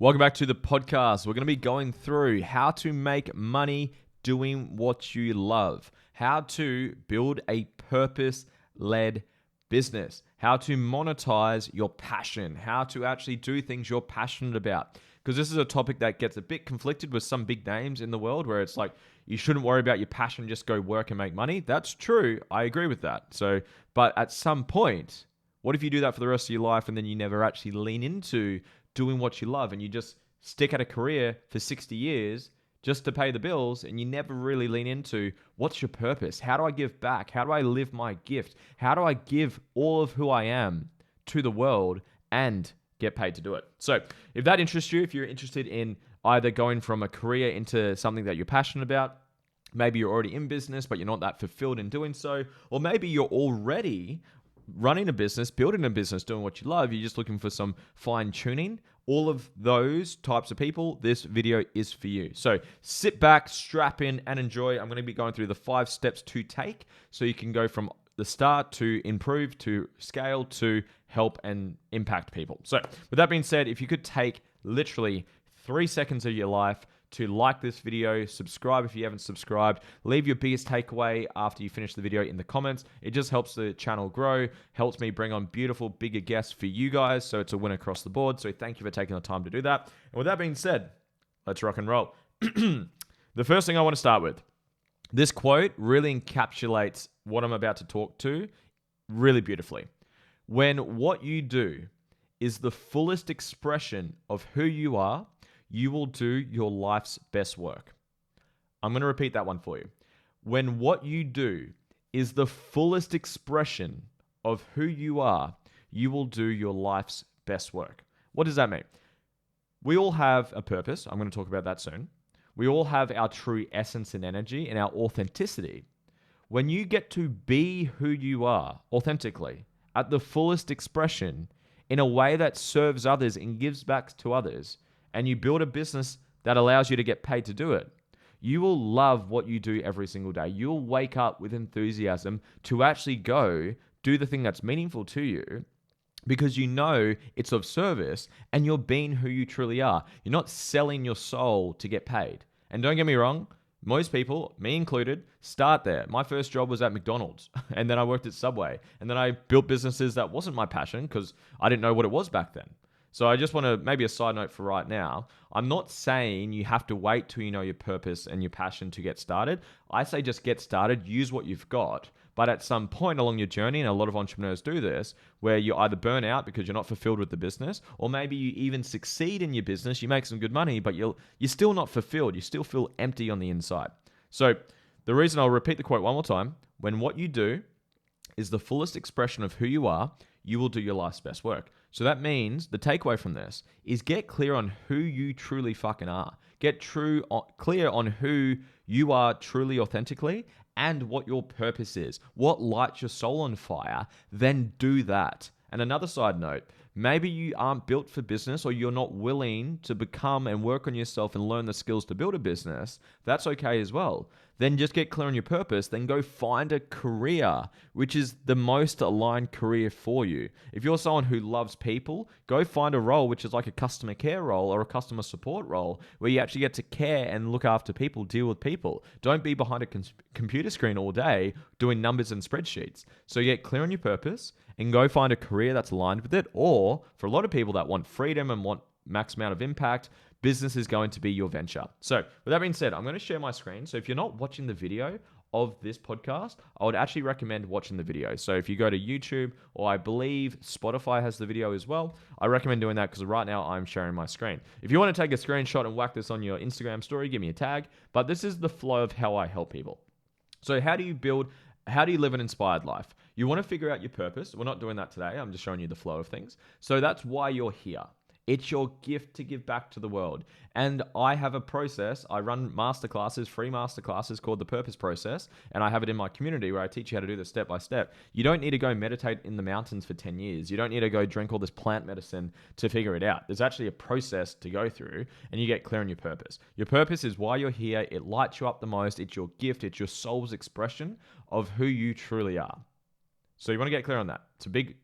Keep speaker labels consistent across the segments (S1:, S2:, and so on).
S1: Welcome back to the podcast. We're going to be going through how to make money doing what you love, how to build a purpose-led business, how to monetize your passion, how to actually do things you're passionate about. Because this is a topic that gets a bit conflicted with some big names in the world where it's like, you shouldn't worry about your passion, just go work and make money. That's true. I agree with that. But at some point, what if you do that for the rest of your life and then you never actually lean into doing what you love and you just stick at a career for 60 years just to pay the bills and you never really lean into what's your purpose? How do I give back? How do I live my gift? How do I give all of who I am to the world and get paid to do it? So if that interests you, if you're interested in either going from a career into something that you're passionate about, maybe you're already in business, but you're not that fulfilled in doing so, or maybe you're already running a business, building a business, doing what you love, you're just looking for some fine tuning, all of those types of people, this video is for you. So sit back, strap in, and enjoy. I'm going to be going through the 5 steps to take so you can go from the start to improve, to scale, to help and impact people. So with that being said, if you could take literally 3 seconds of your life to like this video, subscribe if you haven't subscribed, leave your biggest takeaway after you finish the video in the comments. It just helps the channel grow, helps me bring on beautiful, bigger guests for you guys, so it's a win across the board. So thank you for taking the time to do that. And with that being said, let's rock and roll. The first thing I want to start with, this quote really encapsulates what I'm about to talk to really beautifully. When what you do is the fullest expression of who you are, you will do your life's best work. I'm going to repeat that one for you. When what you do is the fullest expression of who you are, you will do your life's best work. What does that mean? We all have a purpose. I'm going to talk about that soon. We all have our true essence and energy and our authenticity. When you get to be who you are authentically, at the fullest expression, in a way that serves others and gives back to others, and you build a business that allows you to get paid to do it, you will love what you do every single day. You'll wake up with enthusiasm to actually go do the thing that's meaningful to you because you know it's of service and you're being who you truly are. You're not selling your soul to get paid. And don't get me wrong, most people, me included, start there. My first job was at McDonald's and then I worked at Subway and then I built businesses that wasn't my passion because I didn't know what it was back then. So I just want to, maybe a side note for right now, I'm not saying you have to wait till you know your purpose and your passion to get started. I say just get started, use what you've got. But at some point along your journey, and a lot of entrepreneurs do this, where you either burn out because you're not fulfilled with the business, or maybe you even succeed in your business, you make some good money, but you're still not fulfilled. You still feel empty on the inside. So the reason, I'll repeat the quote one more time, when what you do is the fullest expression of who you are, you will do your life's best work. So that means the takeaway from this is get clear on who you truly fucking are. Get clear on who you are truly authentically and what your purpose is, what lights your soul on fire, then do that. And another side note, maybe you aren't built for business or you're not willing to become and work on yourself and learn the skills to build a business. That's okay as well. Then just get clear on your purpose, then go find a career which is the most aligned career for you. If you're someone who loves people, go find a role which is like a customer care role or a customer support role where you actually get to care and look after people, deal with people. Don't be behind a computer screen all day doing numbers and spreadsheets. So get clear on your purpose and go find a career that's aligned with it. Or for a lot of people that want freedom and want max amount of impact, business is going to be your venture. So with that being said, I'm going to share my screen. So if you're not watching the video of this podcast, I would actually recommend watching the video. So if you go to YouTube, or I believe Spotify has the video as well, I recommend doing that because right now I'm sharing my screen. If you want to take a screenshot and whack this on your Instagram story, give me a tag. But this is the flow of how I help people. So how do you live an inspired life? You want to figure out your purpose. We're not doing that today. I'm just showing you the flow of things. So that's why you're here. It's your gift to give back to the world. And I have a process. I run masterclasses, free masterclasses called the Purpose Process. And I have it in my community where I teach you how to do this step by step. You don't need to go meditate in the mountains for 10 years. You don't need to go drink all this plant medicine to figure it out. There's actually a process to go through and you get clear on your purpose. Your purpose is why you're here. It lights you up the most. It's your gift. It's your soul's expression of who you truly are. So you want to get clear on that. It's a big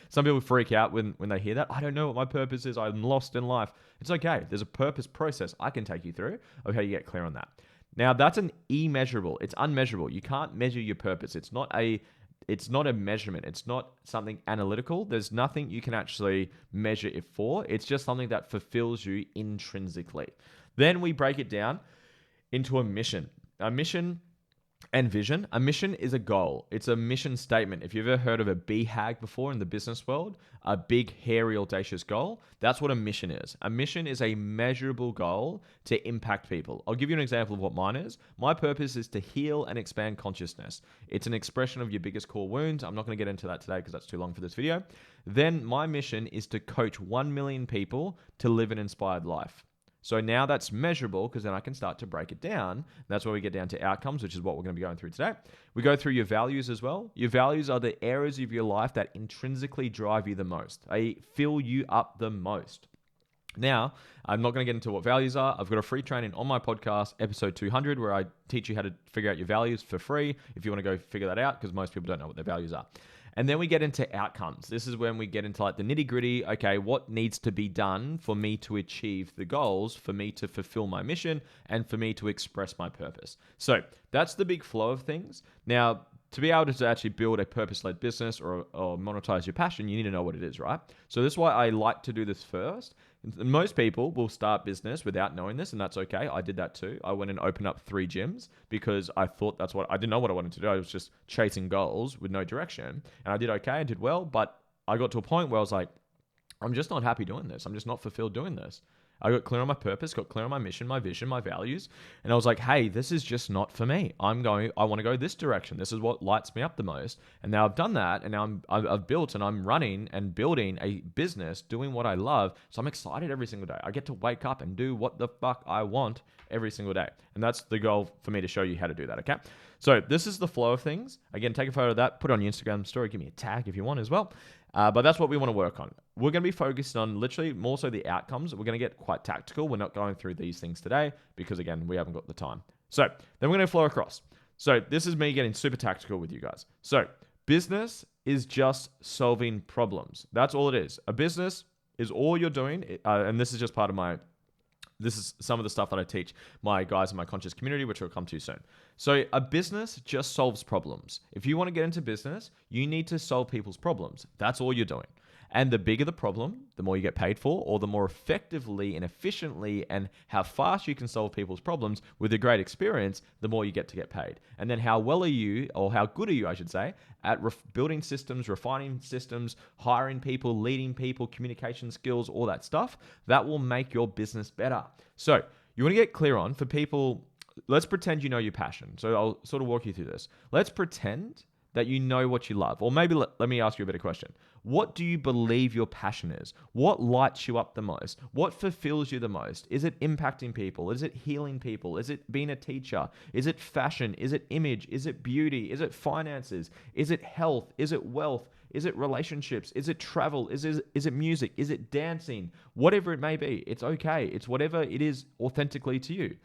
S1: Some people freak out when they hear that. I don't know what my purpose is. I'm lost in life. It's okay. There's a purpose process I can take you through of how you get clear on that. Now, that's an immeasurable. It's unmeasurable. You can't measure your purpose. It's not a measurement. It's not something analytical. There's nothing you can actually measure it for. It's just something that fulfills you intrinsically. Then we break it down into a mission. A mission and vision. A mission is a goal. It's a mission statement. If you've ever heard of a BHAG before in the business world, a big, hairy, audacious goal, that's what a mission is. A mission is a measurable goal to impact people. I'll give you an example of what mine is. My purpose is to heal and expand consciousness. It's an expression of your biggest core wounds. I'm not going to get into that today because that's too long for this video. Then my mission is to coach 1 million people to live an inspired life. So now that's measurable because then I can start to break it down. That's where we get down to outcomes, which is what we're going to be going through today. We go through your values as well. Your values are the areas of your life that intrinsically drive you the most. They fill you up the most. Now, I'm not going to get into what values are. I've got a free training on my podcast, episode 200, where I teach you how to figure out your values for free if you want to go figure that out, because most people don't know what their values are. And then we get into outcomes. This is when we get into like the nitty gritty. Okay, what needs to be done for me to achieve the goals, for me to fulfill my mission, and for me to express my purpose? So that's the big flow of things. Now, to be able to actually build a purpose-led business or monetize your passion, you need to know what it is, right? So this is why I like to do this first. Most people will start business without knowing this, and that's okay. I did that too. I went and opened up 3 gyms because I thought I didn't know what I wanted to do. I was just chasing goals with no direction. And I did okay, I did well, but I got to a point where I was like, I'm just not happy doing this. I'm just not fulfilled doing this. I got clear on my purpose, got clear on my mission, my vision, my values. And I was like, hey, this is just not for me. I want to go this direction. This is what lights me up the most. And now I've done that. And now I've built and I'm running and building a business, doing what I love. So I'm excited every single day. I get to wake up and do what the fuck I want every single day. And that's the goal for me to show you how to do that. Okay. So this is the flow of things. Again, take a photo of that, put it on your Instagram story, give me a tag if you want as well. But that's what we want to work on. We're going to be focused on literally more so the outcomes. We're going to get quite tactical. We're not going through these things today because, again, we haven't got the time. So then we're going to flow across. So this is me getting super tactical with you guys. So business is just solving problems. That's all it is. A business is all you're doing. And this is just part of this is some of the stuff that I teach my guys in my conscious community, which we'll come to soon. So a business just solves problems. If you want to get into business, you need to solve people's problems. That's all you're doing. And the bigger the problem, the more you get paid for, or the more effectively and efficiently and how fast you can solve people's problems with a great experience, the more you get to get paid. And then how well are you, or how good are you, I should say, at building systems, refining systems, hiring people, leading people, communication skills, all that stuff, that will make your business better. So you want to get clear on, for people, let's pretend you know your passion. So I'll sort of walk you through this. Let's pretend that you know what you love. Or maybe let me ask you a better question. What do you believe your passion is? What lights you up the most? What fulfills you the most? Is it impacting people? Is it healing people? Is it being a teacher? Is it fashion? Is it image? Is it beauty? Is it finances? Is it health? Is it wealth? Is it relationships? Is it travel? Is it music? Is it dancing? Whatever it may be, it's okay. It's whatever it is authentically to you.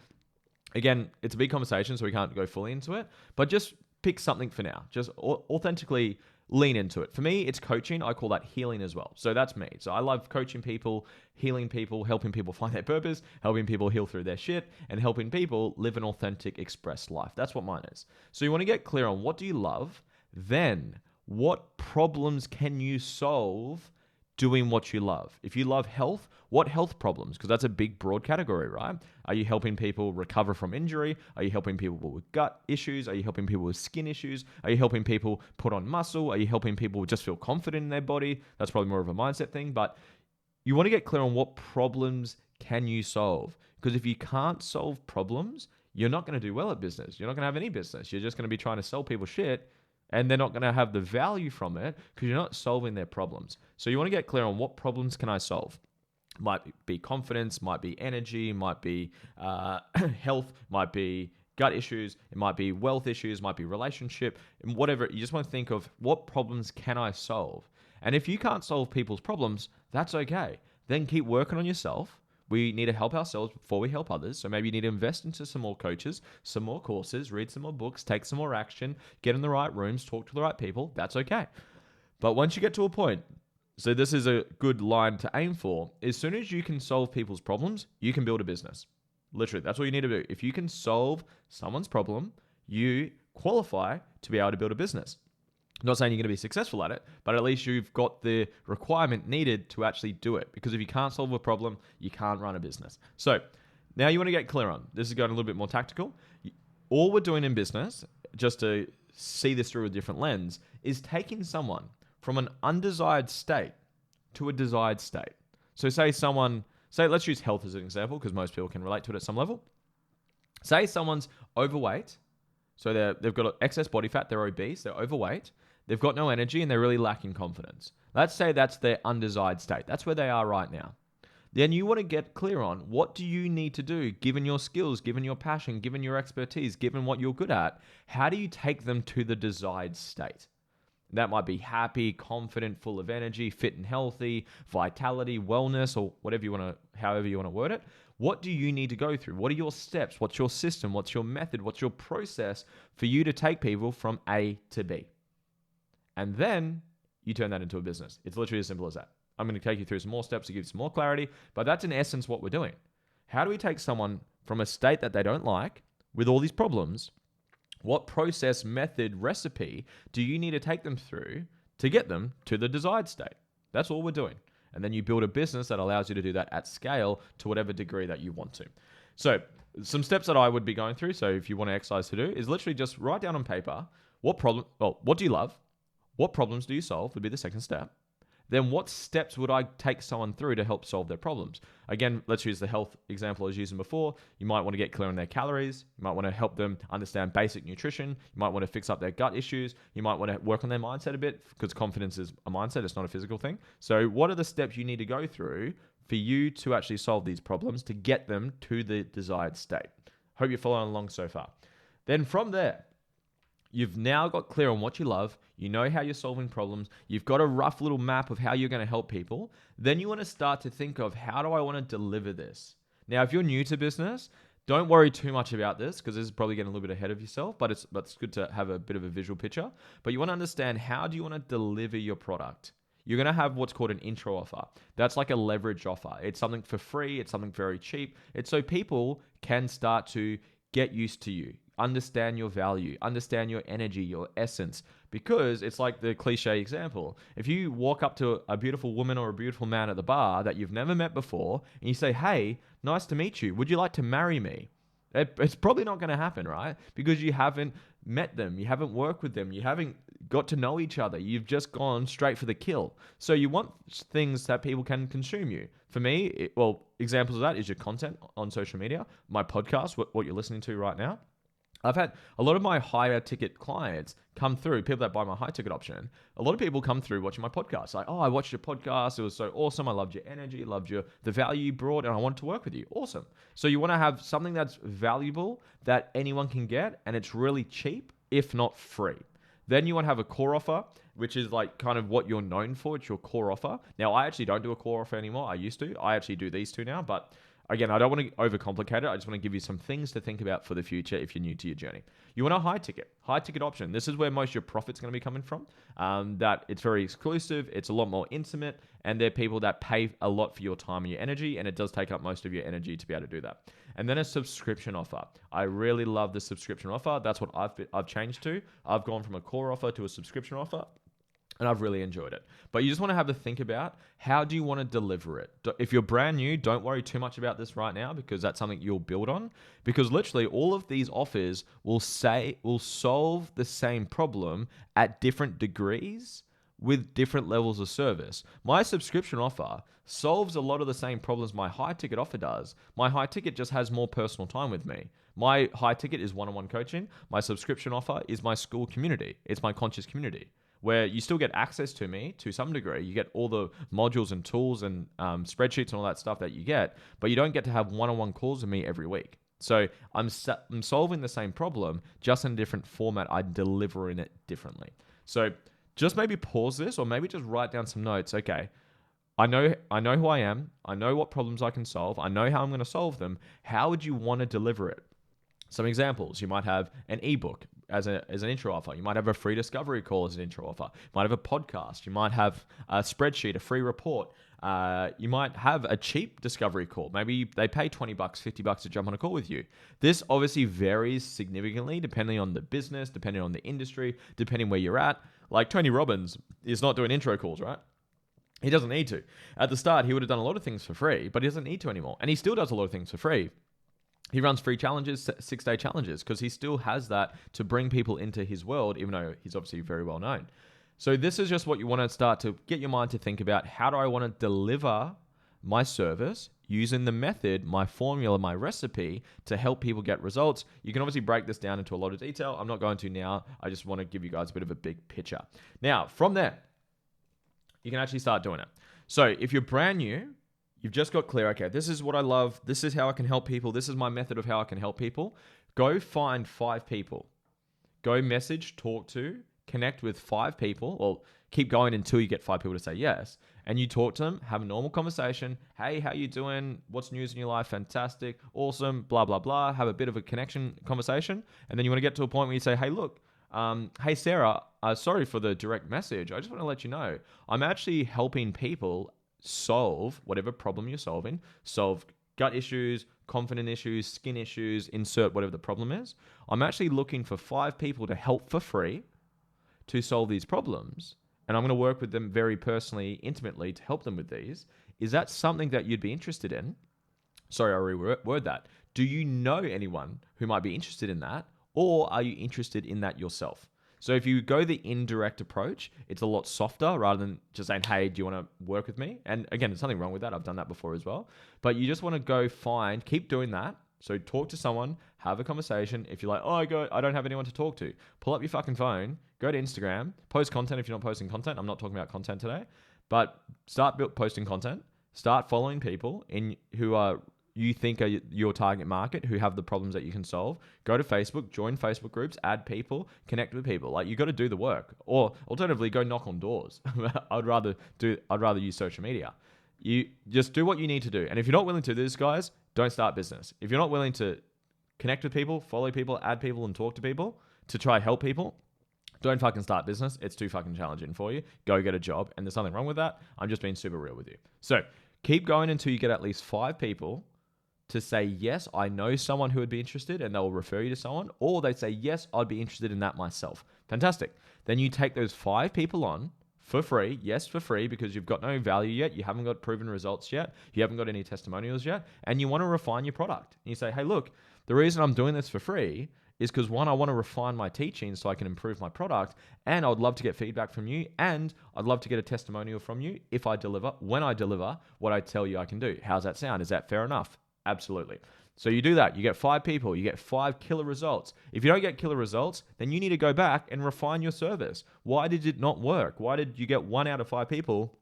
S1: Again, it's a big conversation, so we can't go fully into it, but just pick something for now. Just authentically lean into it. For me, it's coaching. I call that healing as well. So that's me. So I love coaching people, healing people, helping people find their purpose, helping people heal through their shit, and helping people live an authentic, expressed life. That's what mine is. So you want to get clear on what do you love, then what problems can you solve doing what you love. If you love health, what health problems? Because that's a big, broad category, right? Are you helping people recover from injury? Are you helping people with gut issues? Are you helping people with skin issues? Are you helping people put on muscle? Are you helping people just feel confident in their body? That's probably more of a mindset thing, but you want to get clear on what problems can you solve? Because if you can't solve problems, you're not going to do well at business. You're not going to have any business. You're just going to be trying to sell people shit, and they're not going to have the value from it because you're not solving their problems. So you want to get clear on what problems can I solve. Might be confidence, might be energy, might be health, might be gut issues, it might be wealth issues, might be relationship, and whatever. You just want to think of what problems can I solve. And if you can't solve people's problems, that's okay. Then keep working on yourself. We need to help ourselves before we help others. So maybe you need to invest into some more coaches, some more courses, read some more books, take some more action, get in the right rooms, talk to the right people. That's okay. But once you get to a point, so this is a good line to aim for, as soon as you can solve people's problems, you can build a business. Literally, that's what you need to do. If you can solve someone's problem, you qualify to be able to build a business. I'm not saying you're going to be successful at it, but at least you've got the requirement needed to actually do it. Because if you can't solve a problem, you can't run a business. So now you want to get clear on, this is going a little bit more tactical. All we're doing in business, just to see this through a different lens, is taking someone from an undesired state to a desired state. So let's use health as an example, because most people can relate to it at some level. Say someone's overweight, so they've got excess body fat, they're obese, they're overweight, they've got no energy, and they're really lacking confidence. Let's say that's their undesired state. That's where they are right now. Then you want to get clear on, what do you need to do, given your skills, given your passion, given your expertise, given what you're good at? How do you take them to the desired state? That might be happy, confident, full of energy, fit and healthy, vitality, wellness, or however you want to word it. What do you need to go through? What are your steps? What's your system? What's your method? What's your process for you to take people from A to B? And then you turn that into a business. It's literally as simple as that. I'm going to take you through some more steps to give you some more clarity, but that's in essence what we're doing. How do we take someone from a state that they don't like with all these problems? What process, method, recipe do you need to take them through to get them to the desired state? That's all we're doing. And then you build a business that allows you to do that at scale to whatever degree that you want to. So some steps that I would be going through, so if you want an exercise to do, is literally just write down on paper, what do you love? What problems do you solve would be the second step. Then what steps would I take someone through to help solve their problems? Again, let's use the health example I was using before. You might want to get clear on their calories. You might want to help them understand basic nutrition. You might want to fix up their gut issues. You might want to work on their mindset a bit, because confidence is a mindset. It's not a physical thing. So what are the steps you need to go through for you to actually solve these problems to get them to the desired state? Hope you're following along so far. Then from there, you've now got clear on what you love. You know how you're solving problems. You've got a rough little map of how you're going to help people. Then you want to start to think of, how do I want to deliver this? Now, if you're new to business, don't worry too much about this, because this is probably getting a little bit ahead of yourself, but it's good to have a bit of a visual picture. But you want to understand, how do you want to deliver your product? You're going to have what's called an intro offer. That's like a leverage offer. It's something for free. It's something very cheap. It's so people can start to get used to you, understand your value, understand your energy, your essence. Because it's like the cliche example. If you walk up to a beautiful woman or a beautiful man at the bar that you've never met before, and you say, hey, nice to meet you, would you like to marry me? It's probably not going to happen, right? Because you haven't met them, you haven't worked with them, you haven't got to know each other. You've just gone straight for the kill. So you want things that people can consume you. For me, examples of that is your content on social media, my podcast, what you're listening to right now. I've had a lot of my higher ticket clients come through, people that buy my high ticket option. A lot of people come through watching my podcast. Like, oh, I watched your podcast. It was so awesome. I loved your energy, loved the value you brought, and I wanted to work with you. Awesome. So you want to have something that's valuable that anyone can get, and it's really cheap, if not free. Then you want to have a core offer, which is like kind of what you're known for. It's your core offer. Now, I actually don't do a core offer anymore. I used to. I actually do these two now, but again, I don't want to overcomplicate it. I just want to give you some things to think about for the future if you're new to your journey. You want a high ticket option. This is where most of your profit's going to be coming from. That it's very exclusive. It's a lot more intimate. And they're people that pay a lot for your time and your energy. And it does take up most of your energy to be able to do that. And then a subscription offer. I really love the subscription offer. That's what I've changed to. I've gone from a core offer to a subscription offer. And I've really enjoyed it. But you just want to have a think about, how do you want to deliver it? If you're brand new, don't worry too much about this right now, because that's something you'll build on. Because literally all of these offers will solve the same problem at different degrees with different levels of service. My subscription offer solves a lot of the same problems my high ticket offer does. My high ticket just has more personal time with me. My high ticket is one-on-one coaching. My subscription offer is my school community. It's my conscious community, where you still get access to me to some degree. You get all the modules and tools and spreadsheets and all that stuff that you get, but you don't get to have one-on-one calls with me every week. So I'm solving the same problem, just in a different format. I'm delivering it differently. So just maybe pause this, or maybe just write down some notes. Okay, I know who I am. I know what problems I can solve. I know how I'm going to solve them. How would you want to deliver it? Some examples. You might have an ebook. as an intro offer. You might have a free discovery call as an intro offer. You might have a podcast. You might have a spreadsheet, a free report. You might have a cheap discovery call. Maybe they pay $20, $50 to jump on a call with you. This obviously varies significantly depending on the business, depending on the industry, depending where you're at. Like Tony Robbins is not doing intro calls, right? He doesn't need to. At the start, he would have done a lot of things for free, but he doesn't need to anymore. And he still does a lot of things for free. He runs free challenges, 6-day challenges, because he still has that to bring people into his world, even though he's obviously very well known. So this is just what you want to start to get your mind to think about. How do I want to deliver my service using the method, my formula, my recipe to help people get results? You can obviously break this down into a lot of detail. I'm not going to now. I just want to give you guys a bit of a big picture. Now, from there, you can actually start doing it. So if you're brand new, you've just got clear, okay, this is what I love. This is how I can help people. This is my method of how I can help people. Go find 5 people. Go message, talk to, connect with 5 people, or keep going until you get 5 people to say yes. And you talk to them, have a normal conversation. Hey, how you doing? What's news in your life? Fantastic. Awesome. Blah, blah, blah. Have a bit of a connection conversation. And then you want to get to a point where you say, hey, look, hey, Sarah, sorry for the direct message. I just want to let you know, I'm actually helping people solve whatever problem you're solving, solve gut issues, confident issues, skin issues, insert whatever the problem is. I'm actually looking for 5 people to help for free to solve these problems. And I'm going to work with them very personally, intimately to help them with these. Is that something that you'd be interested in? Sorry, I reword that. Do you know anyone who might be interested in that? Or are you interested in that yourself? So if you go the indirect approach, it's a lot softer rather than just saying, hey, do you want to work with me? And again, there's nothing wrong with that. I've done that before as well. But you just want to go keep doing that. So talk to someone, have a conversation. If you're like, oh, I don't have anyone to talk to, pull up your fucking phone, go to Instagram, post content if you're not posting content. I'm not talking about content today, but start posting content, start following people who are you think are your target market, who have the problems that you can solve. Go to Facebook, join Facebook groups, add people, connect with people. Like, you got to do the work. Or alternatively, go knock on doors. I'd rather use social media. You just do what you need to do. And if you're not willing to do this, guys, don't start business. If you're not willing to connect with people, follow people, add people, and talk to people to try help people, don't fucking start business. It's too fucking challenging for you. Go get a job. And there's nothing wrong with that. I'm just being super real with you. So keep going until you get at least 5 people to say, yes, I know someone who would be interested, and they'll refer you to someone, or they say, yes, I'd be interested in that myself. Fantastic. Then you take those 5 people on for free. Yes, for free, because you've got no value yet. You haven't got proven results yet. You haven't got any testimonials yet. And you want to refine your product. And you say, hey, look, the reason I'm doing this for free is because, one, I want to refine my teaching so I can improve my product, and I'd love to get feedback from you, and I'd love to get a testimonial from you when I deliver what I tell you I can do. How's that sound? Is that fair enough? Absolutely. So you do that. You get 5 people. You get 5 killer results. If you don't get killer results, then you need to go back and refine your service. Why did it not work? Why did you get 1 out of 5 people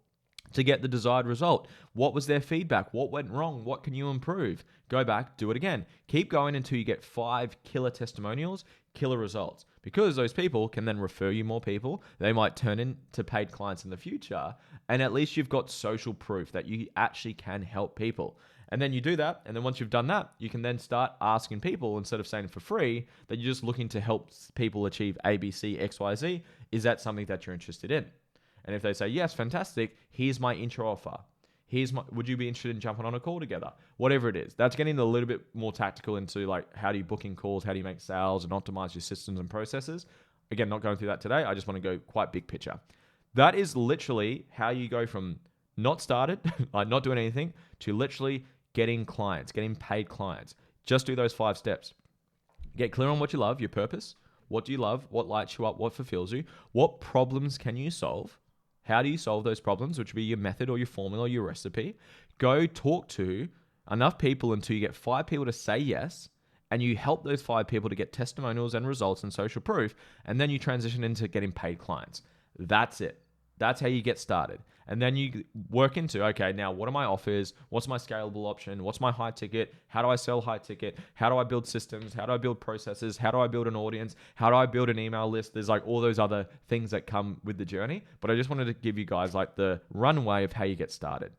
S1: to get the desired result? What was their feedback? What went wrong? What can you improve? Go back, do it again. Keep going until you get 5 killer testimonials, killer results. Because those people can then refer you more people. They might turn into paid clients in the future. And at least you've got social proof that you actually can help people. And then you do that. And then once you've done that, you can then start asking people, instead of saying for free, that you're just looking to help people achieve A, B, C, X, Y, Z. Is that something that you're interested in? And if they say, yes, fantastic, here's my intro offer. Would you be interested in jumping on a call together? Whatever it is. That's getting a little bit more tactical into, like, how do you book in calls? How do you make sales and optimize your systems and processes? Again, not going through that today. I just want to go quite big picture. That is literally how you go from not started, like not doing anything, to literally getting clients, getting paid clients. Just do those 5 steps. Get clear on what you love, your purpose. What do you love? What lights you up? What fulfills you? What problems can you solve? How do you solve those problems, which would be your method or your formula or your recipe? Go talk to enough people until you get 5 people to say yes, and you help those 5 people to get testimonials and results and social proof, and then you transition into getting paid clients. That's it. That's how you get started. And then you work into, okay, now what are my offers? What's my scalable option? What's my high ticket? How do I sell high ticket? How do I build systems? How do I build processes? How do I build an audience? How do I build an email list? There's like all those other things that come with the journey. But I just wanted to give you guys like the runway of how you get started.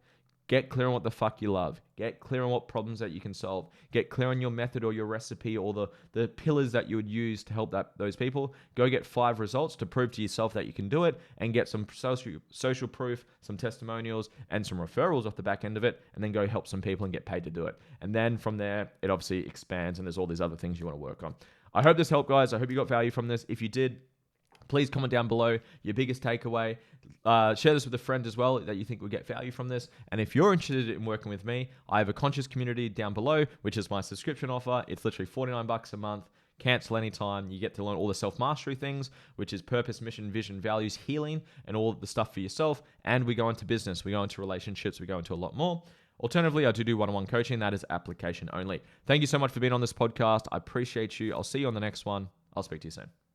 S1: Get clear on what the fuck you love. Get clear on what problems that you can solve. Get clear on your method or your recipe or the pillars that you would use to help those people. Go get 5 results to prove to yourself that you can do it, and get some social proof, some testimonials, and some referrals off the back end of it, and then go help some people and get paid to do it. And then from there, it obviously expands, and there's all these other things you want to work on. I hope this helped, guys. I hope you got value from this. If you did, please comment down below your biggest takeaway. Share this with a friend as well that you think will get value from this. And if you're interested in working with me, I have a conscious community down below, which is my subscription offer. It's literally $49 a month. Cancel anytime. You get to learn all the self-mastery things, which is purpose, mission, vision, values, healing, and all the stuff for yourself. And we go into business. We go into relationships. We go into a lot more. Alternatively, I do one-on-one coaching. That is application only. Thank you so much for being on this podcast. I appreciate you. I'll see you on the next one. I'll speak to you soon.